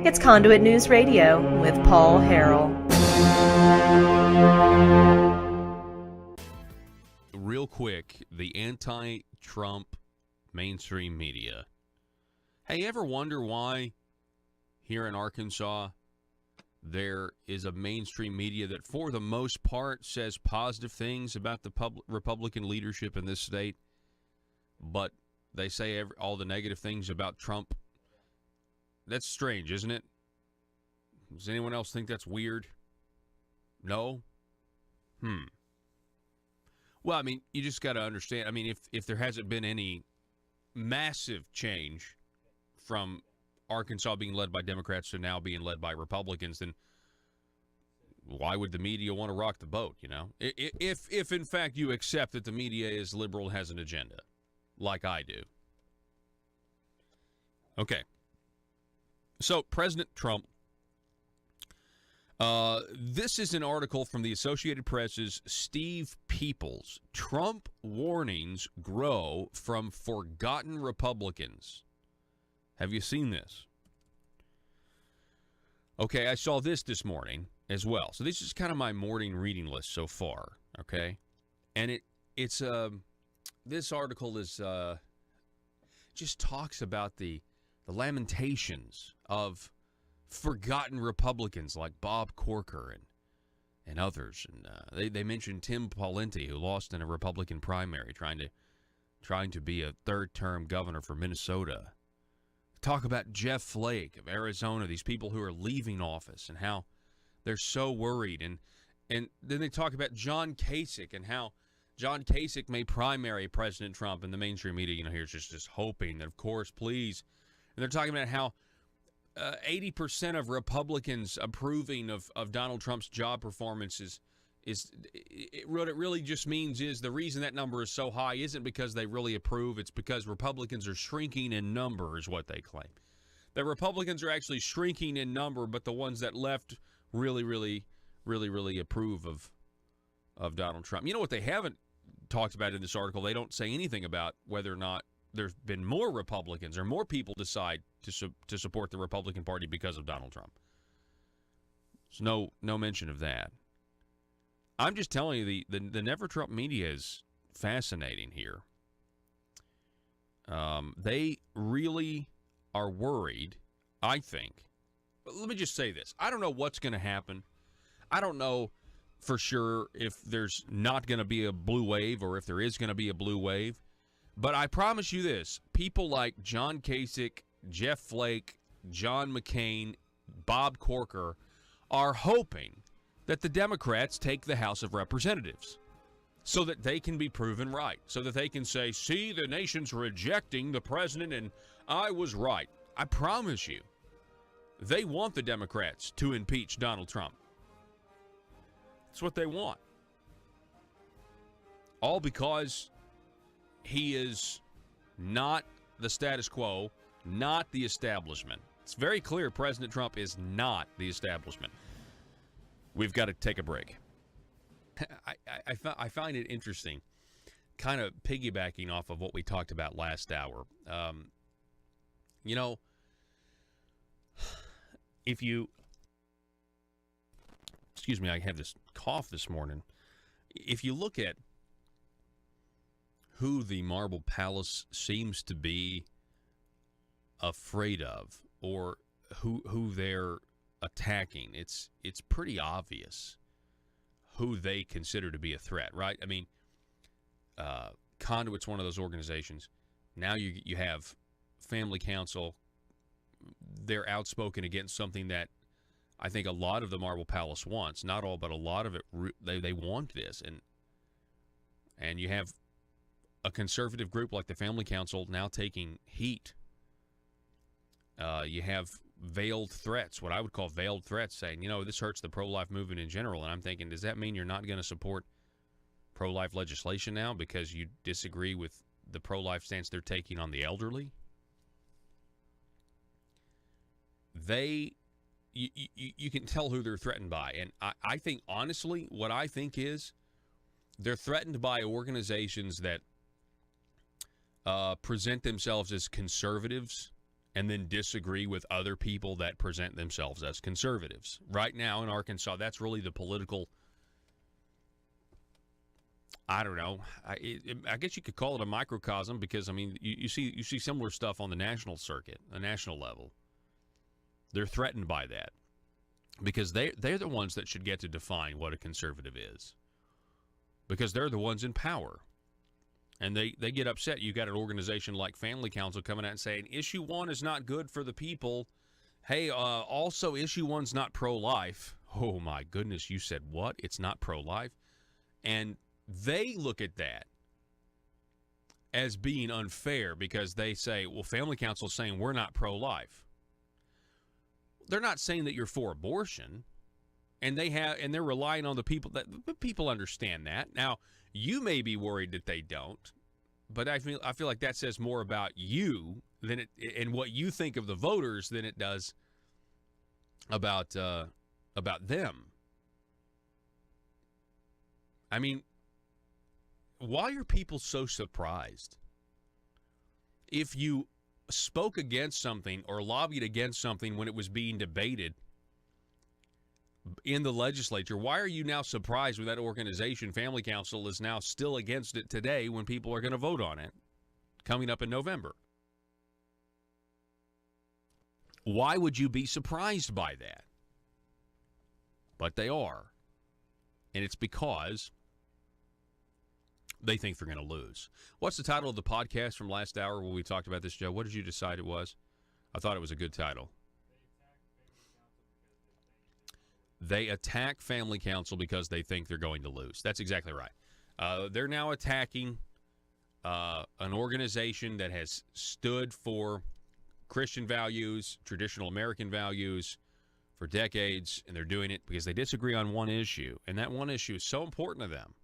It's Conduit News Radio with Paul Harrell. Real quick, the anti-Trump mainstream media. Hey, you ever wonder why here in Arkansas there is a mainstream media that for the most part says positive things about the Republican leadership in this state, but they say all the negative things about Trump? That's strange, isn't it? Does anyone else think that's weird? No? Well, I mean, you just got to understand. I mean, if there hasn't been any massive change from Arkansas being led by Democrats to now being led by Republicans, then why would the media want to rock the boat, you know? If in fact you accept that the media is liberal and has an agenda, like I do. Okay. So, President Trump, this is an article from the Associated Press's Steve Peoples. Trump warnings grow from forgotten Republicans. Have you seen this? Okay, I saw this morning as well. So this is kind of my morning reading list so far, okay? And it's this article is just talks about the lamentations of forgotten Republicans like Bob Corker and others. And they mentioned Tim Pawlenty, who lost in a Republican primary trying to be a third-term governor for Minnesota. Talk about Jeff Flake of Arizona, these people who are leaving office and how they're so worried. And then they talk about John Kasich and how John Kasich may primary President Trump, and the mainstream media, you know, here's just hoping that, of course, please. And they're talking about how 80% of Republicans approving of Donald Trump's job performance what it really just means is the reason that number is so high isn't because they really approve. It's because Republicans are shrinking in number, is what they claim. The Republicans are actually shrinking in number, but the ones that left really approve of Donald Trump. You know what they haven't talked about in this article? They don't say anything about whether or not there's been more Republicans or more people decide to support the Republican Party because of Donald Trump. There's no mention of that. I'm just telling you, the Never Trump media is fascinating here. They really are worried, I think. But let me just say this. I don't know what's going to happen. I don't know for sure if there's not going to be a blue wave or if there is going to be a blue wave. But I promise you this, people like John Kasich, Jeff Flake, John McCain, Bob Corker are hoping that the Democrats take the House of Representatives so that they can be proven right, so that they can say, see, the nation's rejecting the president and I was right. I promise you, they want the Democrats to impeach Donald Trump. That's what they want. All because he is not the status quo, not the establishment. It's very clear President Trump is not the establishment. We've got to take a break. I find it interesting, kind of piggybacking off of what we talked about last hour. You know, excuse me, I have this cough this morning. If you look at who the Marble Palace seems to be afraid of or who they're attacking, it's pretty obvious who they consider to be a threat, right? I mean, Conduit's one of those organizations. Now you have Family Council. They're outspoken against something that I think a lot of the Marble Palace wants. Not all, but a lot of it, they want this. And you have a conservative group like the Family Council now taking heat. You have veiled threats, what I would call veiled threats, saying, you know, this hurts the pro-life movement in general. And I'm thinking, does that mean you're not going to support pro-life legislation now because you disagree with the pro-life stance they're taking on the elderly? You can tell who they're threatened by. And I think, honestly, what I think is they're threatened by organizations that present themselves as conservatives and then disagree with other people that present themselves as conservatives. Right now in Arkansas, that's really the political, I don't know. I guess you could call it a microcosm because, I mean, you see similar stuff on the national circuit, the national level. They're threatened by that because they're the ones that should get to define what a conservative is because they're the ones in power. And they get upset. You got an organization like Family Council coming out and saying, issue 1 is not good for the people. Hey, also issue 1's not pro-life. Oh, my goodness, you said what? It's not pro-life? And they look at that as being unfair because they say, well, Family Council is saying we're not pro-life. They're not saying that you're for abortion, and they're relying on the people that people understand that. Now, you may be worried that they don't, but I feel like that says more about you than it and what you think of the voters than it does about them. I mean, why are people so surprised? If you spoke against something or lobbied against something when it was being debated in the legislature, why are you now surprised when that organization, Family Council, is now still against it today when people are going to vote on it coming up in November? Why would you be surprised by that? But they are. And it's because they think they're going to lose. What's the title of the podcast from last hour when we talked about this, Joe? What did you decide it was? I thought it was a good title. They attack Family Council because they think they're going to lose. That's exactly right. They're now attacking an organization that has stood for Christian values, traditional American values for decades, and they're doing it because they disagree on one issue, and that one issue is so important to them,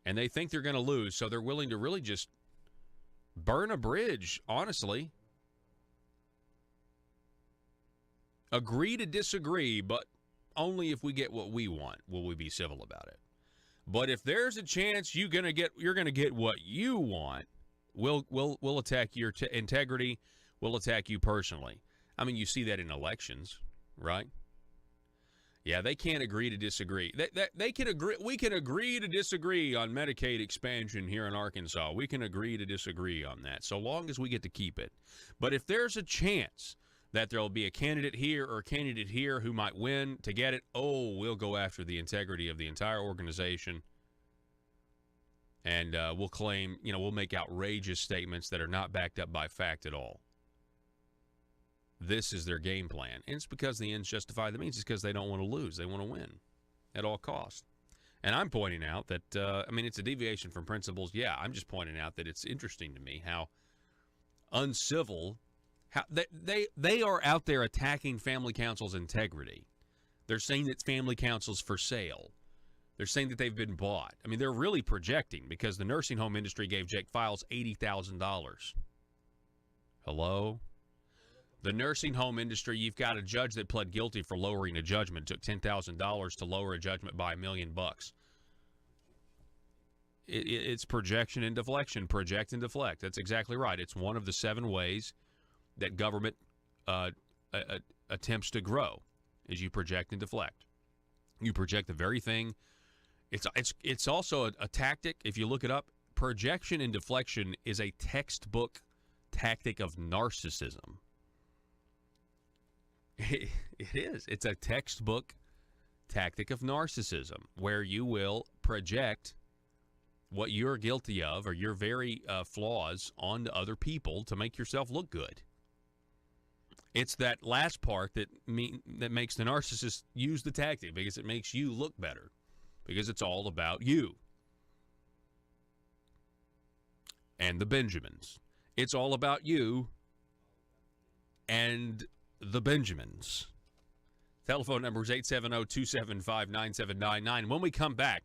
and they think they're going to lose, so they're willing to really just burn a bridge, honestly. Agree to disagree, but only if we get what we want will we be civil about it. But if there's a chance you're going to get what you want, we'll attack your integrity. We'll attack you personally. I mean, you see that in elections, right? Yeah, they can't agree to disagree. They can agree. We can agree to disagree on Medicaid expansion here in Arkansas. We can agree to disagree on that, so long as we get to keep it. But if there's a chance that there'll be a candidate here or a candidate here who might win to get it, we'll go after the integrity of the entire organization. And we'll claim, we'll make outrageous statements that are not backed up by fact at all. This is their game plan. And it's because the ends justify the means. It's because they don't want to lose. They want to win at all costs. And I'm pointing out that, it's a deviation from principles. Yeah, I'm just pointing out that it's interesting to me how uncivil. How they are out there attacking Family Council's integrity. They're saying that Family Council's for sale. They're saying that they've been bought. I mean, they're really projecting because the nursing home industry gave Jake Files $80,000. Hello? The nursing home industry, you've got a judge that pled guilty for lowering a judgment, took $10,000 to lower a judgment by $1 million. It's projection and deflection. Project and deflect. That's exactly right. It's one of the 7 ways that government attempts to grow is you project and deflect. You project the very thing. It's also a tactic. If you look it up, projection and deflection is a textbook tactic of narcissism. It is. It's a textbook tactic of narcissism where you will project what you're guilty of or your very flaws onto other people to make yourself look good. It's that last part that makes the narcissist use the tactic because it makes you look better because it's all about you. And the Benjamins. It's all about you and the Benjamins. Telephone number is 870-275-9799. When we come back,